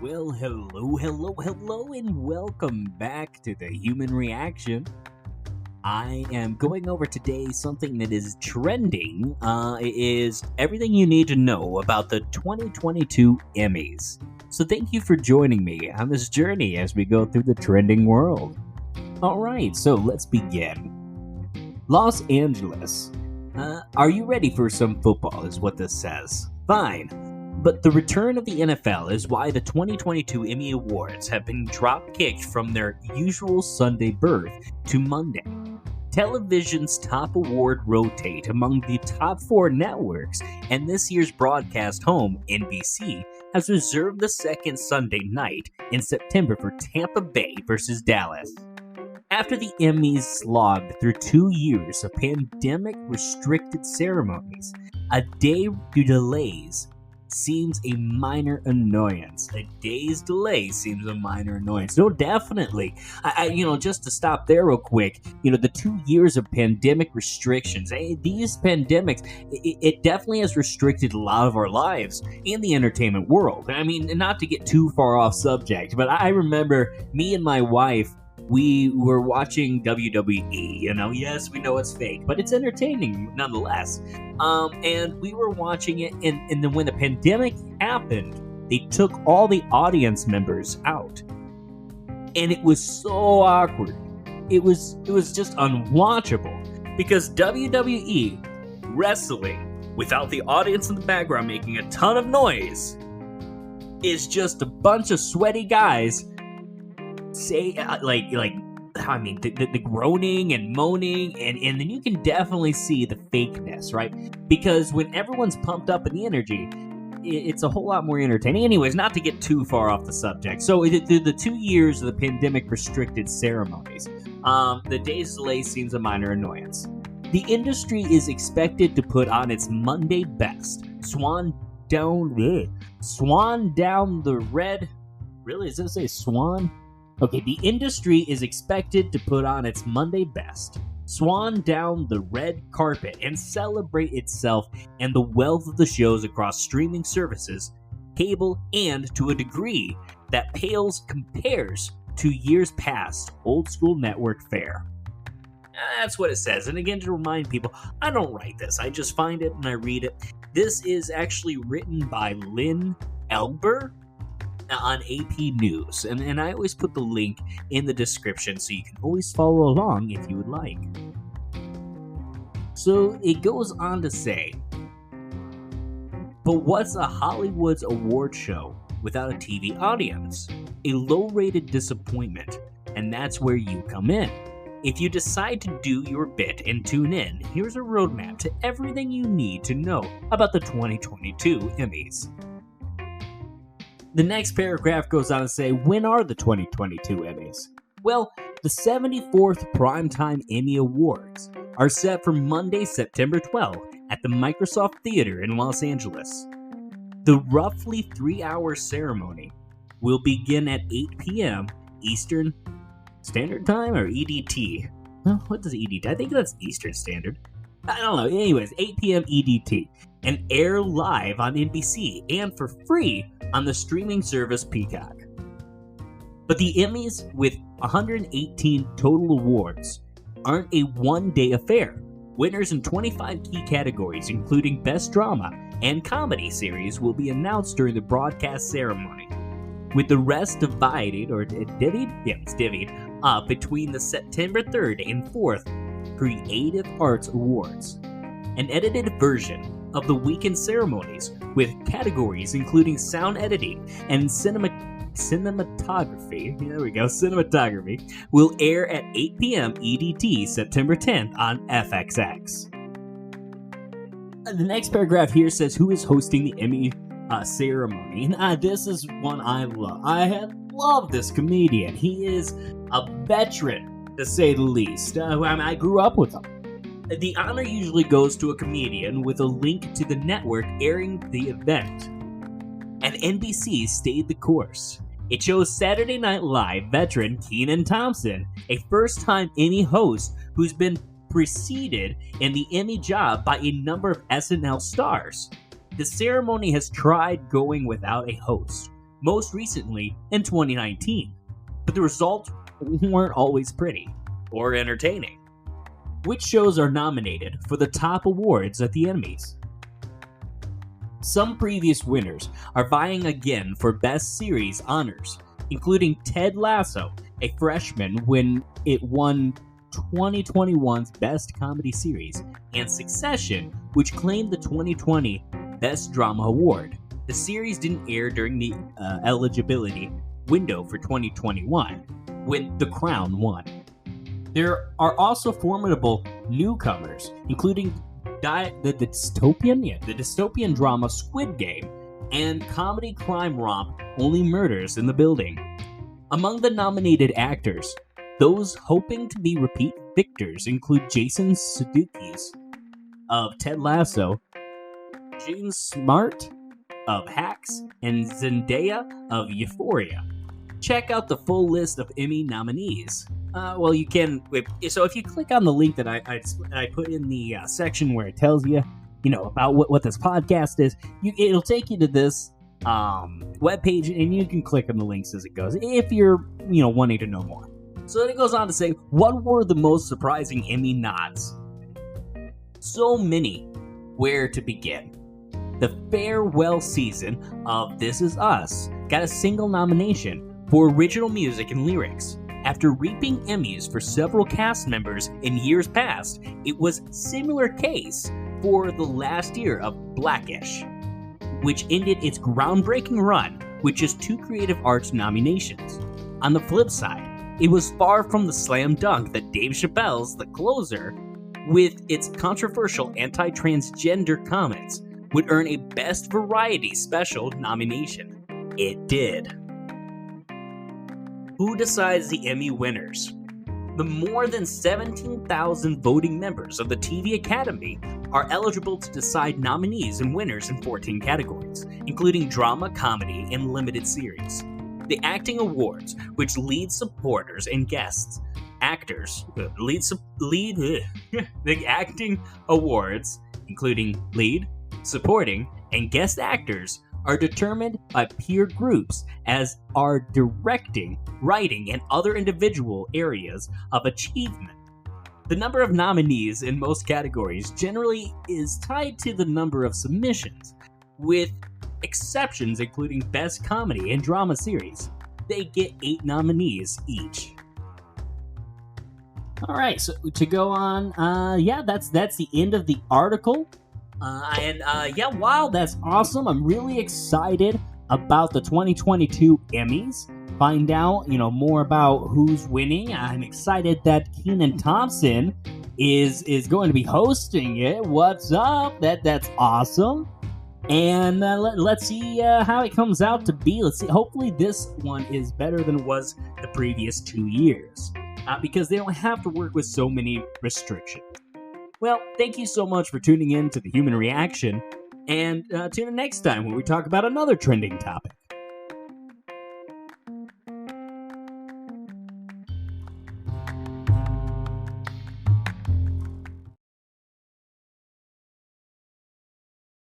Well, hello, and welcome back to the Human Reaction. I am going over today something that is trending. It is everything you need to know about the 2022 Emmys. So thank you for joining me on this journey as we go through the trending world. Alright, so let's begin. Los Angeles. Are you ready for some football, is what this says. Fine. But the return of the NFL is why the 2022 Emmy Awards have been drop-kicked from their usual Sunday berth to Monday. Television's top award rotate among the top four networks, and this year's broadcast home, NBC, has reserved the second Sunday night in September for Tampa Bay versus Dallas. After the Emmys slogged through 2 years of pandemic-restricted ceremonies, a day due delays seems a minor annoyance. A day's delay seems a minor annoyance. No, definitely. Just to stop there real quick, the 2 years of pandemic restrictions, these pandemics, it definitely has restricted a lot of our lives in the entertainment world. I mean, not to get too far off subject, but I remember me and my wife, we were watching WWE, yes, we know it's fake, but it's entertaining nonetheless. And we were watching it, and then when the pandemic happened, they took all the audience members out. And it was so awkward. It was just unwatchable, because WWE wrestling without the audience in the background making a ton of noise is just a bunch of sweaty guys say the groaning and moaning, and then you can definitely see the fakeness, right? Because when everyone's pumped up in the energy, it's a whole lot more entertaining. Anyways, not to get too far off the subject. So the 2 years of the pandemic restricted ceremonies, the day's delay seems a minor annoyance. The industry is expected to put on its Monday best. Swan down the red. Really? Does it say swan? Okay, the industry is expected to put on its Monday best, swan down the red carpet, and celebrate itself and the wealth of the shows across streaming services, cable, and to a degree that compares to years past old school network fare. That's what it says. And again, to remind people, I don't write this. I just find it and I read it. This is actually written by Lynn Elber on AP News, and I always put the link in the description so you can always follow along if you would like. So it goes on to say, but what's a Hollywood's award show without a TV audience? A low-rated disappointment, and that's where you come in. If you decide to do your bit and tune in, here's a roadmap to everything you need to know about the 2022 Emmys. The next paragraph goes on to say, when are the 2022 Emmys? Well, the 74th Primetime Emmy Awards are set for Monday, September 12th at the Microsoft Theater in Los Angeles. The roughly 3-hour ceremony will begin at 8 p.m. Eastern Standard Time or EDT. Well, what does EDT? I think that's Eastern Standard. I don't know. Anyways, 8 p.m. EDT, and air live on NBC and for free on the streaming service Peacock. But the Emmys, with 118 total awards, aren't a one-day affair. Winners in 25 key categories, including Best Drama and Comedy Series, will be announced during the broadcast ceremony, with the rest divvied up between the September 3rd and 4th Creative Arts Awards. An edited version of the weekend ceremonies, with categories including sound editing and cinematography, will air at 8 p.m. EDT September 10th on FXX. The next paragraph here says who is hosting the Emmy ceremony. This is one I love. I love this comedian. He is a veteran, to say the least. I grew up with him. The honor usually goes to a comedian with a link to the network airing the event. And NBC stayed the course. It chose Saturday Night Live veteran Kenan Thompson, a first-time Emmy host who's been preceded in the Emmy job by a number of SNL stars. The ceremony has tried going without a host, most recently in 2019. But the results weren't always pretty or entertaining. Which shows are nominated for the top awards at the Emmys? Some previous winners are vying again for Best Series honors, including Ted Lasso, a freshman when it won 2021's Best Comedy Series, and Succession, which claimed the 2020 Best Drama Award. The series didn't air during the eligibility window for 2021, when The Crown won. There are also formidable newcomers, including the dystopian drama Squid Game, and comedy crime romp Only Murders in the Building. Among the nominated actors, those hoping to be repeat victors include Jason Sudeikis of Ted Lasso, June Smart of Hacks, and Zendaya of Euphoria. Check out the full list of Emmy nominees. You can. So if you click on the link that I put in the section where it tells you, about what this podcast is, it'll take you to this webpage, and you can click on the links as it goes if you're wanting to know more. So then it goes on to say, what were the most surprising Emmy nods? So many. Where to begin? The farewell season of This Is Us got a single nomination for original music and lyrics. After reaping Emmys for several cast members in years past, it was a similar case for the last year of Blackish, which ended its groundbreaking run with just 2 Creative Arts nominations. On the flip side, it was far from the slam dunk that Dave Chappelle's The Closer, with its controversial anti-transgender comments, would earn a Best Variety Special nomination. It did. Who decides the Emmy winners? The more than 17,000 voting members of the TV Academy are eligible to decide nominees and winners in 14 categories, including drama, comedy, and limited series. The Acting Awards, which lead supporters and guests actors, the Acting Awards, including lead, supporting, and guest actors, are determined by peer groups, as are directing, writing, and other individual areas of achievement. The number of nominees in most categories generally is tied to the number of submissions, with exceptions including Best Comedy and Drama Series. They get 8 nominees each. Alright, so to go on, that's the end of the article. Wow, that's awesome. I'm really excited about the 2022 Emmys. Find out, more about who's winning. I'm excited that Kenan Thompson is going to be hosting it. What's up? That's awesome. And let's see how it comes out to be. Let's see. Hopefully this one is better than it was the previous 2 years. Because they don't have to work with so many restrictions. Well, thank you so much for tuning in to The Human Reaction, and tune in next time when we talk about another trending topic.